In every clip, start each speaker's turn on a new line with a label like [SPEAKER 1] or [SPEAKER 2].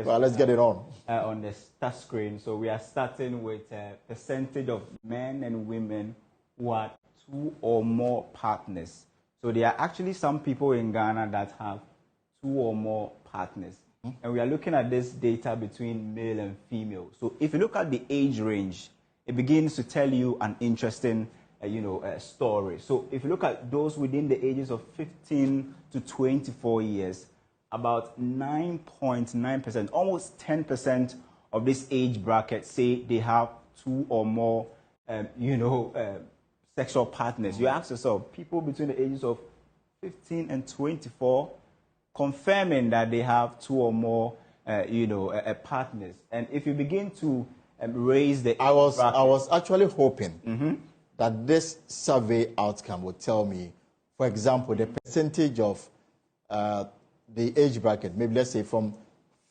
[SPEAKER 1] Well, let's get it
[SPEAKER 2] on the start screen. So we are starting with percentage of men and women who are 2 or more partners. So there are actually some people in Ghana that have 2 or more partners. And we are looking at this data between male and female. So if you look at the age range, it begins to tell you an interesting story. So if you look at those within the ages of 15 to 24 years, about 9.9%, almost 10% of this age bracket say they have 2 or more, sexual partners. You ask yourself, people between the ages of 15 and 24 confirming that they have 2 or more, partners. And if you begin to raise the
[SPEAKER 1] I was actually hoping that this survey outcome would tell me, for example, the percentage of the age bracket, maybe let's say from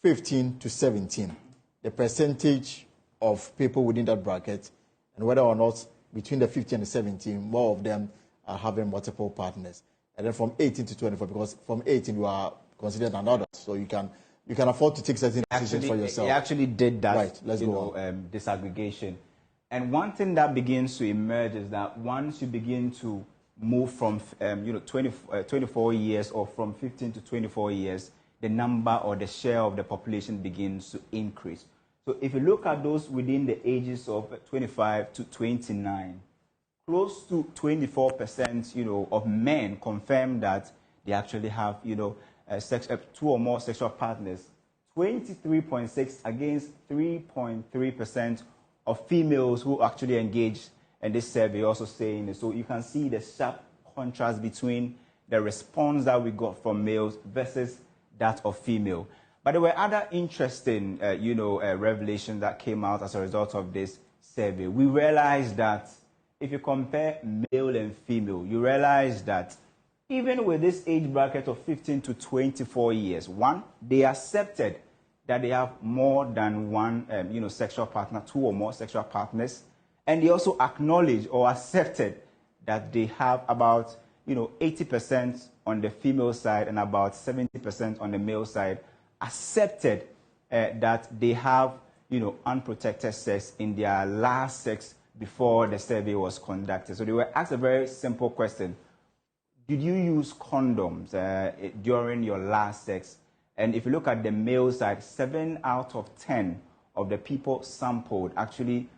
[SPEAKER 1] 15 to 17, the percentage of people within that bracket, and whether or not between the 15 and the 17, more of them are having multiple partners. And then from 18 to 24, because from 18 you are considered an adult, so you can afford to take certain decisions for yourself.
[SPEAKER 2] He actually did that,
[SPEAKER 1] right? Let's go on.
[SPEAKER 2] Disaggregation. And one thing that begins to emerge is that once you begin to move from 24 years or from 15 to 24 years, the number or the share of the population begins to increase. So if you look at those within the ages of 25 to 29, close to 24%, of men confirm that they actually have, 2 or more sexual partners. 23.6 against 3.3% of females who actually engage in this survey also saying this. So you can see the sharp contrast between the response that we got from males versus that of female. But there were other interesting, revelations that came out as a result of this survey. We realized that if you compare male and female, you realize that even with this age bracket of 15 to 24 years, one, they accepted that they have more than one, sexual partner, 2 or more sexual partners, and they also acknowledged or accepted that they have about, 80% on the female side and about 70% on the male side, accepted that they have, unprotected sex in their last sex before the survey was conducted. So they were asked a very simple question. Did you use condoms during your last sex? And if you look at the male side, 7 out of 10 of the people sampled actually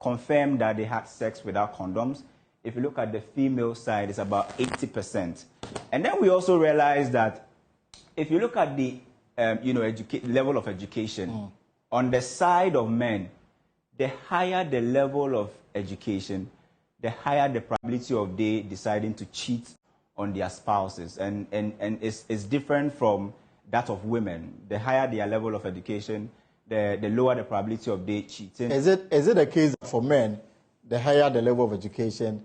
[SPEAKER 2] confirmed that they had sex without condoms. If you look at the female side, it's about 80%. And then we also realized that if you look at the level of education, on the side of men, the higher the level of education, the higher the probability of they deciding to cheat on their spouses. And it's different from that of women. The higher their level of education, the lower the probability of they cheating.
[SPEAKER 1] Is it a case that for men, the higher the level of education,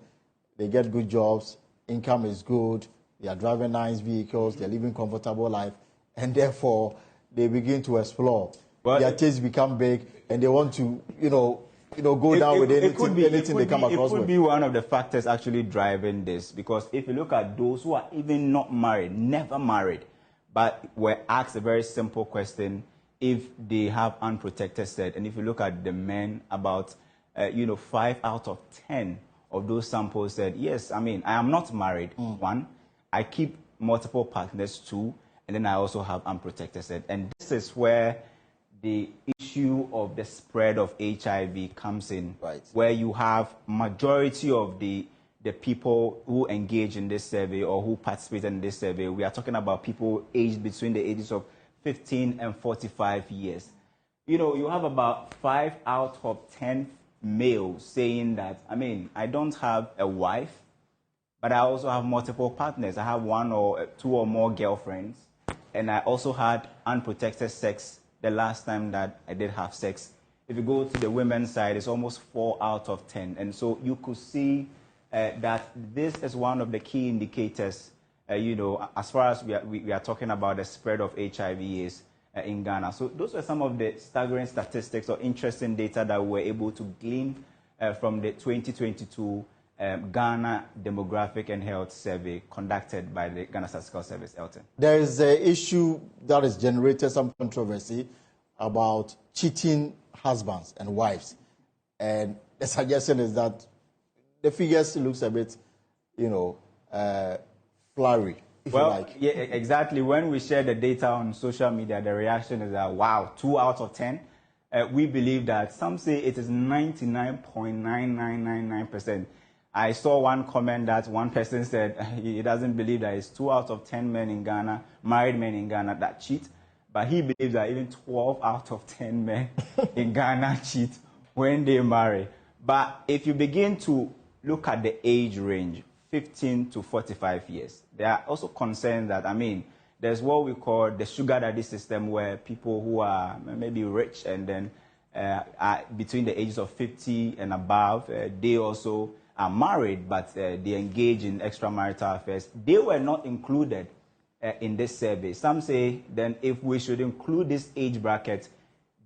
[SPEAKER 1] they get good jobs, income is good, they are driving nice vehicles, they're living comfortable life, and therefore they begin to explore. Their tastes become big, and they want to, go down with anything they come across with.
[SPEAKER 2] It could be one of the factors actually driving this, because if you look at those who are even not married, never married, but were asked a very simple question if they have unprotected sex, and if you look at the men, about 5 out of 10 of those samples said, yes, I am not married, 1, I keep multiple partners, 2, and then I also have unprotected sex. And this is where the issue of the spread of HIV comes in,
[SPEAKER 1] right,
[SPEAKER 2] where you have majority of the people who engage in this survey or who participate in this survey. We are talking about people aged between the ages of 15 and 45 years. You have about 5 out of 10 males saying that, I don't have a wife, but I also have multiple partners. I have 1 or 2 or more girlfriends, and I also had unprotected sex the last time that I did have sex. If you go to the women's side, it's almost 4 out of 10. And so you could see that this is one of the key indicators, as far as we are talking about the spread of HIV is in Ghana. So those were some of the staggering statistics or interesting data that we were able to glean from the 2022 Ghana Demographic and Health Survey conducted by the Ghana Statistical Service, Elton?
[SPEAKER 1] There is an issue that has generated some controversy about cheating husbands and wives. And the suggestion is that the figures looks a bit, flowery, if you like.
[SPEAKER 2] Yeah, exactly. When we share the data on social media, the reaction is that, wow, 2 out of 10. We believe that some say it is 99.9999%. I saw one comment that one person said he doesn't believe that it's 2 out of 10 men in Ghana, married men in Ghana, that cheat. But he believes that even 12 out of 10 men in Ghana cheat when they marry. But if you begin to look at the age range, 15 to 45 years, there are also concerns that, there's what we call the sugar daddy system, where people who are maybe rich and then are between the ages of 50 and above, they also are married, but they engage in extramarital affairs. They were not included in this survey. Some say then if we should include this age bracket,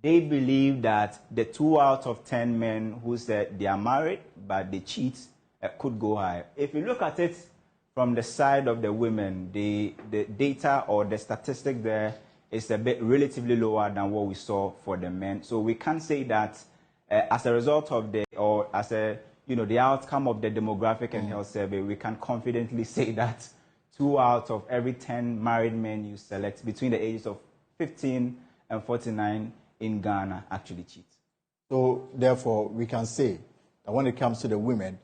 [SPEAKER 2] they believe that the 2 out of 10 men who said they are married but they cheat could go higher. If you look at it from the side of the women, the data or the statistic there is a bit relatively lower than what we saw for the men. So we can say that as a result of the outcome of the demographic and health survey, we can confidently say that 2 out of every 10 married men you select between the ages of 15 and 49 in Ghana actually cheat. So therefore, we can say that when it comes to the women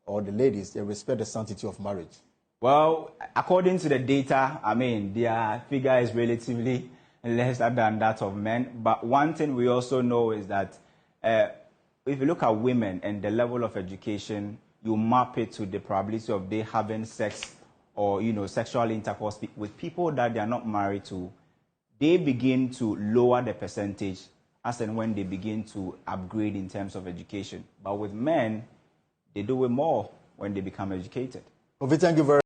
[SPEAKER 2] or the ladies, they respect the sanctity of marriage. Well, according to the data, their figure is relatively lesser than that of men. But one thing we also know is that if you look at women and the level of education, you map it to the probability of they having sex or sexual intercourse with people that they are not married to, they begin to lower the percentage as and when they begin to upgrade in terms of education. But with men, they do it more when they become educated. Well, thank you very